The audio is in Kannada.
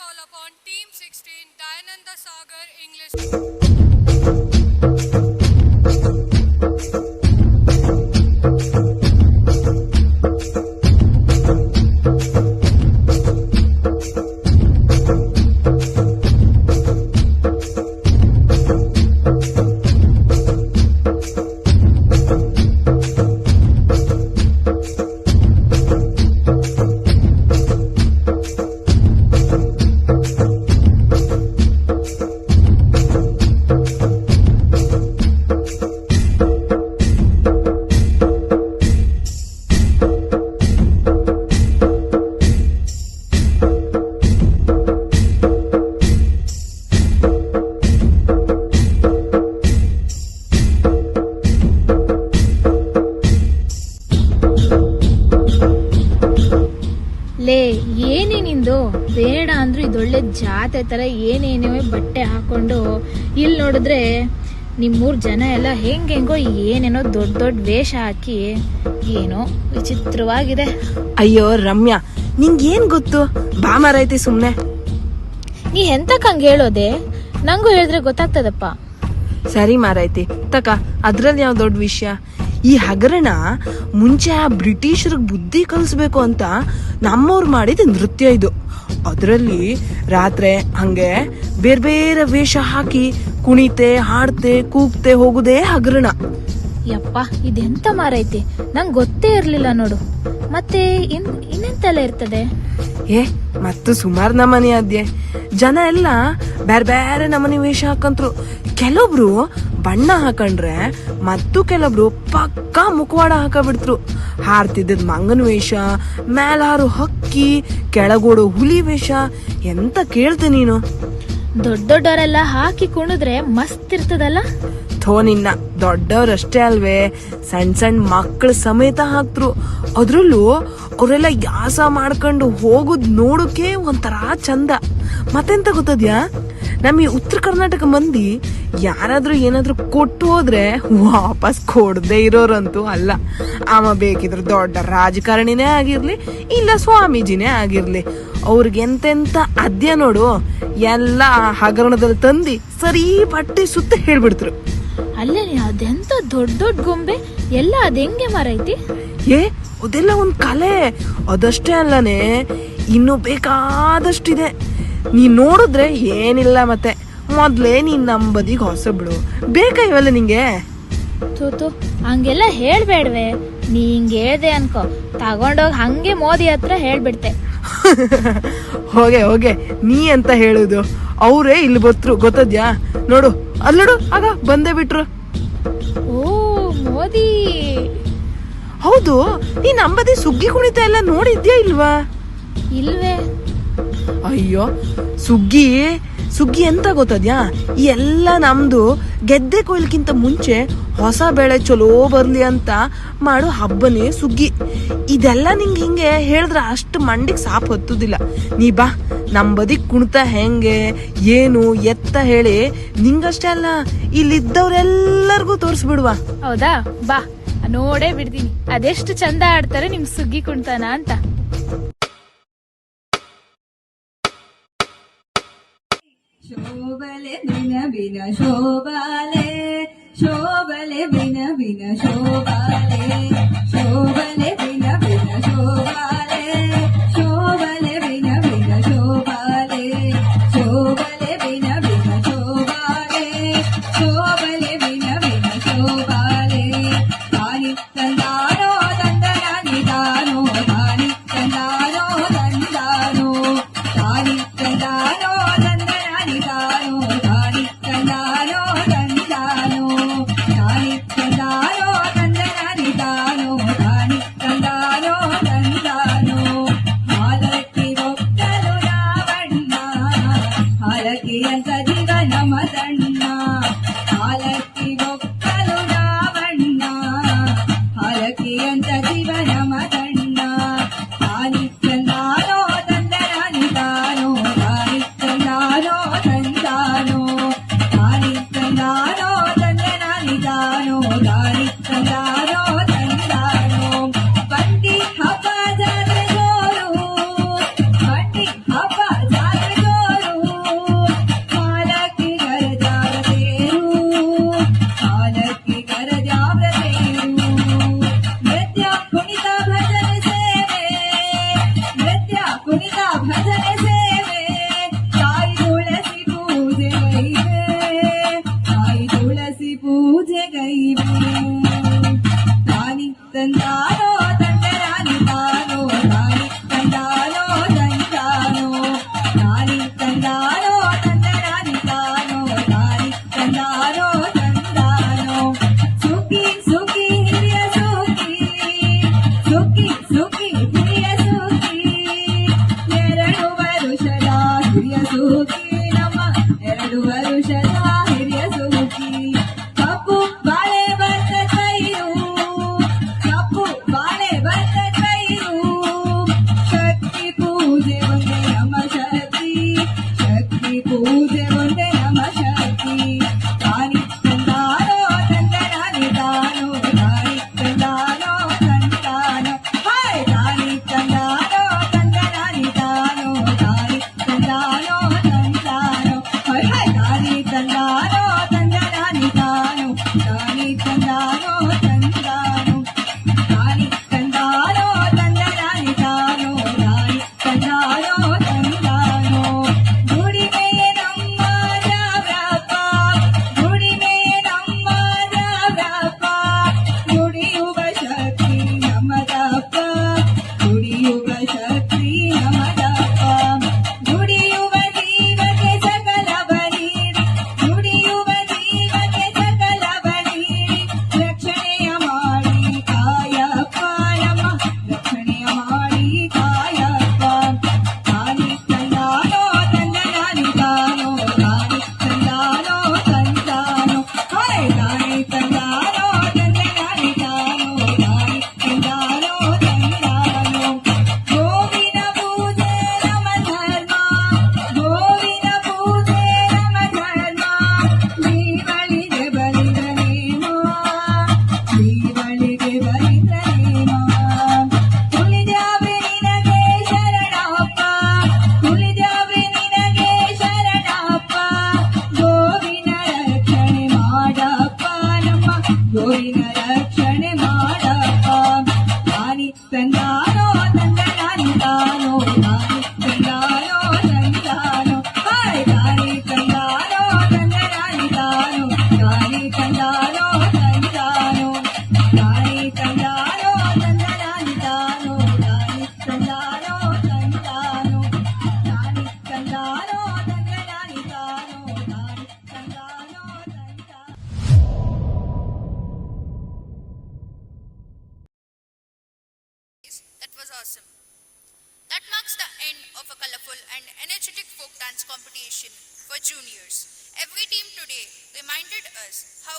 call upon Team 16 Dayananda Sagar English. ಲೇ ಏನೇ ನಿಂದು ಬೇಡ ಅಂದ್ರು ಇದೊಳ್ಳೆ ಜಾತೆ ತರ ಏನೇನೋ ಬಟ್ಟೆ ಹಾಕೊಂಡು ಇಲ್ಲಿ ನೋಡಿದ್ರೆ ನಿಮ್ಮೂರ್ ಜನ ಎಲ್ಲ ಹೆಂಗೆಂಗೋ ಏನೇನೋ ದೊಡ್ಡ ದೊಡ್ಡ ವೇಷ ಹಾಕಿ ಏನೋ ವಿಚಿತ್ರವಾಗಿದೆ. ಅಯ್ಯೋ ರಮ್ಯಾ, ನಿಂಗೇನ್ ಗೊತ್ತು, ಬಾ ಮಾರೈತಿ ಸುಮ್ನೆ. ನೀ ಎಂತಕ್ಕಂಗ್ ಹೇಳೋದೆ, ನಂಗೂ ಹೇಳಿದ್ರೆ ಗೊತ್ತಾಗ್ತದಪ್ಪ. ಸರಿ ಮಾರೈತಿ ತಕ, ಅದ್ರಲ್ಲಿ ಯಾವ ದೊಡ್ಡ ವಿಷಯ. ಈ ಹಗರಣ ಮುಂಚೆ ಆ ಬ್ರಿಟಿಷರಿಗೆ ಬುದ್ಧಿ ಕಲಿಸ್ಬೇಕು ಅಂತ ನಮ್ಮವ್ರು ಮಾಡಿದ ನೃತ್ಯ ಇದು. ಅದರಲ್ಲಿ ರಾತ್ರಿ ಹಂಗೆ ಬೇರೆ ಬೇರೆ ವೇಷ ಹಾಕಿ ಕುಣಿತೆ ಹಾಡ್ತೆ ಕೂಗ್ತೆ ಹೋಗುದೇ ಹಗರಣ. ಯಪ್ಪ, ಇದೆಂತ ಮಾರೈತಿ, ನಂಗೆ ಗೊತ್ತೇ ಇರ್ಲಿಲ್ಲ ನೋಡು. ಮತ್ತೆ ಇನ್ನೆಂತೆಲ್ಲ ಇರ್ತದೆ? ಮತ್ತು ಸುಮಾರು ನಮನಿ ಅದ್ಯೆ. ಜನ ಎಲ್ಲ ಬೇರೆ ಬೇರೆ ನಮನಿ ವೇಷ ಹಾಕಂತ್ರು. ಕೆಲವೊಬ್ರು ಬಣ್ಣ ಹಾಕೊಂಡ್ರೆ ಮತ್ತು ಕೆಲವೊಬ್ರು ಪಕ್ಕಾ ಮುಖವಾಡ ಹಾಕಬಿಡ್ತ್ರು. ಹಾರ್ತಿದ್ದದ್ ಮಂಗನ ವೇಷ, ಮೇಲಾರು ಹಕ್ಕಿ, ಕೆಳಗೋಡು ಹುಲಿ ವೇಷ, ಎಂತ ಕೇಳ್ತೆ ನೀನು. ದೊಡ್ಡ ದೊಡ್ಡವರೆಲ್ಲ ಹಾಕಿ ಕುಣಿದ್ರೆ ಮಸ್ತ್ ಇರ್ತದಲ್ಲ. ನಿನ್ನ ದೊಡ್ಡವ್ರಷ್ಟೇ ಅಲ್ವೇ, ಸಣ್ಣ ಸಣ್ಣ ಮಕ್ಕಳ ಸಮೇತ ಹಾಕ್ತ್ರು. ಅದ್ರಲ್ಲೂ ಅವರೆಲ್ಲ ಯಾಸ ಮಾಡ್ಕೊಂಡು ಹೋಗುದ್ ನೋಡೋಕೆ ಒಂಥರ ಚಂದ. ಮತ್ತೆಂತ ಗೊತ್ತದ್ಯಾ, ನಮ್ಮ ಈ ಉತ್ತರ ಕರ್ನಾಟಕ ಮಂದಿ ಯಾರಾದ್ರೂ ಏನಾದ್ರೂ ಕೊಟ್ಟು ಹೋದ್ರೆ ವಾಪಸ್ ಕೊಡದೆ ಇರೋರಂತೂ ಅಲ್ಲ. ಆಮ ಬೇಕಿದ್ರು ದೊಡ್ಡ ರಾಜಕಾರಣಿನೇ ಆಗಿರ್ಲಿ ಇಲ್ಲ ಸ್ವಾಮೀಜಿನೇ ಆಗಿರ್ಲಿ, ಅವ್ರಿಗೆ ಎಂತೆಂತ ಅದ್ಯ ನೋಡು ಎಲ್ಲ ಹಗರಣದಲ್ಲಿ ತಂದಿ ಸರಿ ಪಟ್ಟಿ ಸುತ್ತ ಹೇಳ್ಬಿಡ್ತರು. ಅಲ್ಲೇ ಅದೆಂತ ದೊಡ್ಡ ದೊಡ್ಡ ಗೊಂಬೆ ಎಲ್ಲ ಅದ್ ಹೆಂಗೆ ಮಾರೈತಿ? ಅದೆಲ್ಲ ಒಂದ್ ಕಲೆ. ಅದಷ್ಟೇ ಅಲ್ಲನೆ, ಇನ್ನು ಬೇಕಾದಷ್ಟಿದೆ. ನೀನ್ ನೋಡಿದ್ರೆ ಏನಿಲ್ಲ. ಮತ್ತೆ ಮೊದ್ಲೇ ನೀನ್ ನಂಬದಿಗ್ ಹೊಸ ಬಿಡು, ಬೇಕಾ ಇವೆಲ್ಲ ನಿಂಗೆ? ತೂತು ಹಂಗೆಲ್ಲ ಹೇಳ್ಬೇಡ್ವೆ. ನೀ ಹಿಂಗ್ ಹೇಳ್ದೆ ಅನ್ಕೋ, ತಗೊಂಡೋಗ್ ಹಂಗೆ ಮೋದಿ ಹತ್ರ ಹೇಳ್ಬಿಡ್ತೆ. ಹೋಗೆ ನೀ ಅಂತ ಹೇಳುದು, ಅವ್ರೇ ಇಲ್ಲಿ ಬತ್ರು ಗೊತ್ತದ್ಯಾ? ನೋಡು ಅಲ್ಲೋಡು, ಆಗ ಬಂದೇ ಬಿಟ್ರು. ಓ ಮೋದಿ. ಹೌದು, ನೀ ನಂಬದಿ ಸುಗ್ಗಿ ಕುಣಿತ ಎಲ್ಲ ನೋಡಿದ್ಯಾ ಇಲ್ವಾ? ಇಲ್ವೇ. ಅಯ್ಯೋ, ಸುಗ್ಗಿ ಎಂತ ಗೊತ್ತದ್ಯಾ? ಈ ಎಲ್ಲ ನಮ್ದು ಗೆದ್ದೆ ಕೊಯ್ಲಿಕ್ಕಿಂತ ಮುಂಚೆ ಹೊಸ ಬೆಳೆ ಚಲೋ ಬರ್ಲಿ ಅಂತ ಮಾಡೋ ಹಬ್ಬನೇ ಸುಗ್ಗಿ. ಇದೆಲ್ಲ ನಿಂಗೆ ಹಿಂಗೆ ಹೇಳಿದ್ರೆ ಅಷ್ಟು ಮಂಡಿಗೆ ಸಾಪ್ ಹತ್ತುದಿಲ್ಲ. ನೀ ಬಾ, ನಮ್ ಬದಿಕ್ ಕುಣಿತ ಹೆಂಗೆ ಏನು ಎತ್ತ ಹೇಳಿ ನಿಂಗಷ್ಟೇ ಅಲ್ಲ ಇಲ್ಲಿದ್ದವ್ರೆಲ್ಲರಿಗೂ ತೋರಿಸ್ಬಿಡುವ. ಹೌದಾ, ಬಾ ನೋಡೇ ಬಿಡ್ತೀನಿ ಅದೆಷ್ಟು ಚಂದ ಆಡ್ತಾರೆ ನಿಮ್ ಸುಗ್ಗಿ ಕುಣಿತನ ಅಂತ. ಶೋಭಲೆ ಬಿನ ಬಿನ ಶೋಭಾಲೆ, ಶೋಭಲೆ ಬಿನ ಬಿನ ಶೋಭಾಲೆ, ಶೋಭಲೆ ಬಿನ ಬಿನ ಶೋಭಾಲೆ, ಶೋಭಲೆ ಬಿನ ಬಿನ ಶೋಭಾಲೆ, ಶೋಭಲೆ ಬಿನ ಬಿನ ಶೋಭಾಲೆ, ಶೋಭಲೆ ಬಿನ ಬಿನ ಶೋಭಾಲೆ. ತಾನಿ ತಂದಾನೋ ತಂದನಾನಿ ತಾನೋ, ತಾನಿ ತಂದಾನೋ ತಂದಾನೋ, ತಾನಿ ತಂದಾನೋ ತಂದನಾನಿ ತಾನೋ, ತಾನಿ ತಂದಾನೋ ತಂದಾನೋ, ತಾನಿ ತಂದಾನೋ ತಂದನಾನಿ ತಾನೋ, ತಾನಿ ತಂದಾನೋ ತಂದಾನೋ. ಹಾಲಕ್ಕಿ ಒಕ್ಕಲು ರಾವಣ್ಣ, ಹಾಲಕ್ಕಿಯಂತ ಜೀವನ ಮದಣ್ಣ, ಹಾಲಕ್ಕಿ ಒಕ್ಕಲು ರಾವಣ್ಣ, ಹಾಲಕ್ಕಿಯಂತ ಜೀವನ ಮದಣ್ಣ. ತಾನಿ ತಂದಾನೋ ತಂದನಾನಿ ತಾನೋ, ತಾನಿ ತಂದಾನೋ ತಂದಾನೋ, ತಾನಿ ತಂದಾನೋ ತಂದನಾನಿ ತಾನೋ, ತಾನಿ ತಂದಾನೋ ತಂದಾನೋ. ಬಂಡಿ ಹಬ್ಬ ಜಾತ್ರೆ ಜೋರು, ಬಂಡಿ ಹಬ್ಬ ಜಾತ್ರೆ ಜೋರು. ತಂದಾನೋ ತಂದರಾನಿ ತಾನೋ ತಾನಿ ತಂದಾನೋ ತಂದಾನೋ ತಾನಿ ತಂದಾನೋ ತಂದರಾನಿ ತಾನೋ ತಾನಿ ತಂದಾನೋ ತಂದಾನೋ ಸುಖಿ ಸುಖಿ ಹಿರಿಯ ಸುಖಿ ಸುಖಿ ಸುಖಿ ಹಿರಿಯ ಸುಖಿ 2 ವರುಷದ ಹಿರಿಯ ಸುಖಿ ನಮ್ಮ 2 ವರುಷದ ಹಿರಿಯ ಸುಖಿ ಕಪ್ಪು ಬಾಳೆ ಬತ್ತ ಕೈರು ಕಪ್ಪು ಬಾಳೆ ಬತ್ತ ಕೈರು ಶಕ್ತಿ ಪೂಜೆ ಒಂದೇ ನಮ್ಮ ಶಕ್ತಿ ಶಕ್ತಿ ಪೂಜೆ ಒಂದೇ ನಮ್ಮ ಶಕ್ತಿ ತಾನಿ ತಂದಾನೋ ತಂದರಾನಿ ತಾನೋ ತಾನಿ ತಂದಾನೋ ತಂದಾನೋ ಹಾಯ್ ತಾನಿ ತಂದಾನೋ ತಂದರಾನಿ ತಾನೋ ತಾನಿ ತಂದಾನೋ ತಂದಾನೋ ಹಾಯ್ ಹಾಯ್ ತಾನಿ ತಂದಾನೋ ತಂದರಾನಿ ತಾನೋ ತಾನಿ ತಂದಾನೋ ತಂದಾನೋ ತಾನಿ ತಂದಾನೋ ತಂದರಾನಿ ತಾನೋ ತಾನಿ ತಂದಾನೋ ತಂದಾನೋ ದುಡಿಮೆಯೇ ನಮ್ಮ ದ್ರಾವ್ರಪ್ಪ ದುಡಿಮೆಯೇ ನಮ್ಮ ದ್ರಾವ್ರಪ್ಪ ದುಡಿಯುವ ಶಕ್ತಿ ನಮ್ಮದಪ್ಪ ದುಡಿಯುವ ಶಕ್ತಿ ನಮ್ಮದಪ್ಪ ದುಡಿಯುವ ಜೀವಕ್ಕೆ ಸಕಲವ ನೀಡಿ ದುಡಿಯುವ ಜೀವಕ್ಕೆ ಸಕಲವ ನೀಡಿ ರಕ್ಷಣೆಯ ಮಾಡಿ ಕಾಯಪ್ಪ ನಮ್ಮ ರಕ್ಷಣೆಯ ಮಾಡಿ ಕಾಯಪ್ಪ ತಾನಿ ತಂದಾನೋ ತಂದರಾನಿ ತಾನೋ ತಾನಿ ತಂದಾನೋ ತಂದಾನೋ ಹಾಯ್ ತಾನಿ ತಂದಾನೋ ತಂದರಾನಿ ತಾನೋ ತಾನಿ ತಂದಾನೋ ತಂದಾನೋ ಗೋವಿನ ಪೂಜೆ ನಮ್ಮ ಧರ್ಮ ಗೋವಿನ ಪೂಜೆ ನಮ್ಮ ಧರ್ಮ ಜೀವಳಿಗೆ ಬಲಿದ ನೇಮ ಜೀವಳಿಗೆ ಬಲಿದ ನೇಮ ತುಳಿದಾವೆ ನಿನಗೆ ಶರಣಪ್ಪ ತುಳಿದಾವೆ ನಿನಗೆ ಶರಣಪ್ಪ ಗೋವಿನ ರಕ್ಷಣೆ ಮಾಡಪ್ಪ ನಮ್ಮ ಗೋವಿನ ರಕ್ಷಣೆ ಮಾಡಪ್ಪ ತಾನಿ ತಂದಾನೋ ತಂದರಾನಿ ತಾನೋ ತಾನಿ ತಂದಾನೋ ತಂದಾನೋ ಹಾಯ್ ತಾನಿ ತಂದಾನೋ ತಂದರಾನಿ ತಾನೋ ತಾನಿ ತಂದಾನೋ ತಂದಾನೋ ತಾನಿ ತಂದಾನೋ ತಂದರಾನಿ ತಾನೋ ತಾನಿ ತಂದಾನೋ ತಂದಾನೋ ತಾನಿ ತಂದಾನೋ ತಂದರಾನಿ ತಾನೋ ತಾನಿ ತಂದಾನೋ ತಂದಾನೋ That was awesome. That marks the end of a colorful and energetic folk dance competition for juniors. Every team today reminded us how